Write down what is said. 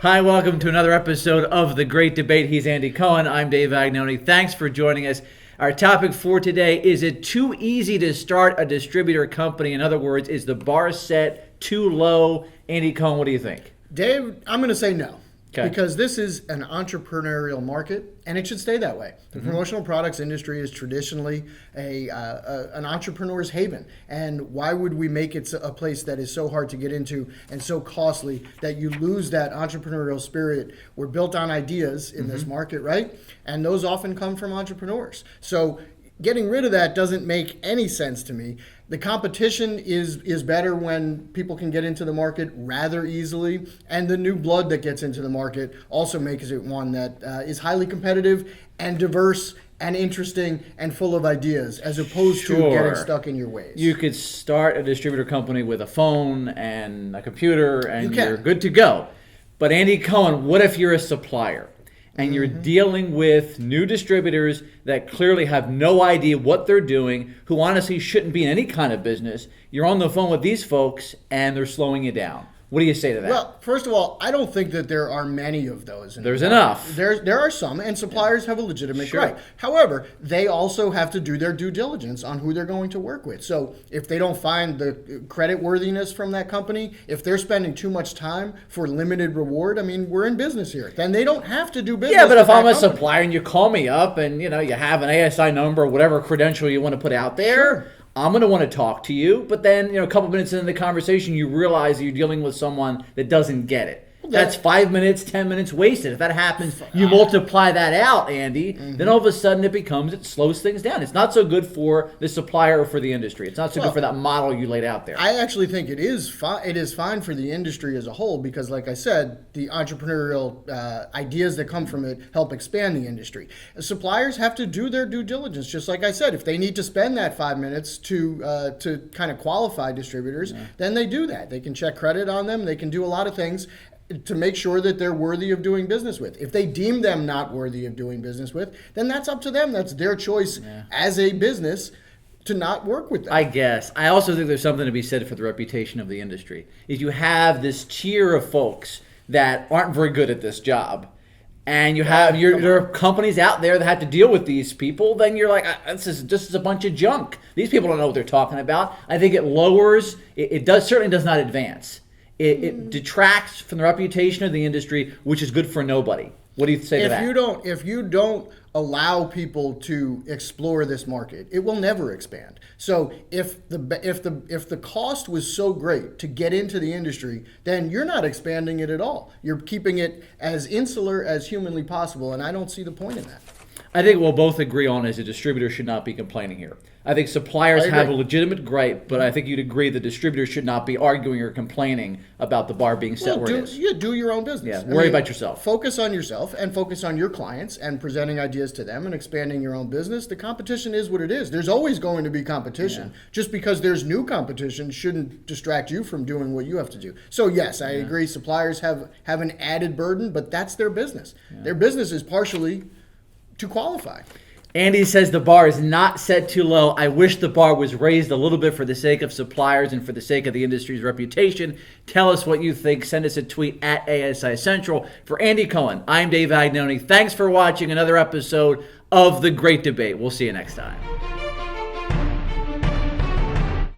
Hi, welcome to another episode of The Great Debate. He's Andy Cohen. I'm Dave Vagnoni. Thanks for joining us. Our topic for today, is it too easy to start a distributor company? In other words, is the bar set too low? Andy Cohen, what do you think? Dave, I'm going to say no. Okay. Because this is an entrepreneurial market, and it should stay that way. The promotional products industry is traditionally an entrepreneur's haven. And why would we make it a place that is so hard to get into and so costly that you lose that entrepreneurial spirit? We're built on ideas in this market, right? And those often come from entrepreneurs. So getting rid of that doesn't make any sense to me. The competition is better when people can get into the market rather easily, and the new blood that gets into the market also makes it one that is highly competitive and diverse and interesting and full of ideas, as opposed to getting stuck in your ways. You could start a distributor company with a phone and a computer, and you're good to go. But Andy Cohen, what if you're a supplier? And you're dealing with new distributors that clearly have no idea what they're doing, who honestly shouldn't be in any kind of business. You're on the phone with these folks, and they're slowing you down. What do you say to that? Well, first of all, I don't think that there are many of those. There's enough. There are some, and suppliers have a legitimate right. However, they also have to do their due diligence on who they're going to work with. So if they don't find the credit worthiness from that company, if they're spending too much time for limited reward, I mean, we're in business here. Then they don't have to do business. Yeah, but if I'm a supplier and you call me up and you have an ASI number or whatever credential you want to put out there, I'm going to want to talk to you, but then, a couple minutes into the conversation, you realize you're dealing with someone that doesn't get it. That's 5 minutes, 10 minutes wasted. If that happens, you multiply that out, Andy, then all of a sudden it slows things down. It's not so good for the supplier or for the industry. It's not so good for that model you laid out there. I actually think it is fine for the industry as a whole because, like I said, the entrepreneurial ideas that come from it help expand the industry. Suppliers have to do their due diligence, just like I said. If they need to spend that 5 minutes to kind of qualify distributors, then they do that. They can check credit on them. They can do a lot of things to make sure that they're worthy of doing business with. If they deem them not worthy of doing business with, then that's up to them. That's their choice as a business to not work with them. I guess. I also think there's something to be said for the reputation of the industry. If you have this tier of folks that aren't very good at this job, and you have there are companies out there that have to deal with these people, then you're like, this is a bunch of junk. These people don't know what they're talking about. I think it lowers, it certainly does not advance. It detracts from the reputation of the industry, which is good for nobody. What do you say to that? If you don't allow people to explore this market, it will never expand. So if the cost was so great to get into the industry, then you're not expanding it at all. You're keeping it as insular as humanly possible, and I don't see the point in that. I think we'll both agree on is a distributor should not be complaining here. I think suppliers have a legitimate gripe, but I think you'd agree the distributors should not be arguing or complaining about the bar being set where it is. Yeah, do your own business. Yeah, worry about yourself. Focus on yourself and focus on your clients and presenting ideas to them and expanding your own business. The competition is what it is. There's always going to be competition. Yeah. Just because there's new competition shouldn't distract you from doing what you have to do. So yes, I agree suppliers have an added burden, but that's their business. Yeah. Their business is partially to qualify. Andy says the bar is not set too low. I wish the bar was raised a little bit for the sake of suppliers and for the sake of the industry's reputation. Tell us what you think. Send us a tweet at ASI Central. For Andy Cohen, I'm Dave Vagnoni. Thanks for watching another episode of The Great Debate. We'll see you next time.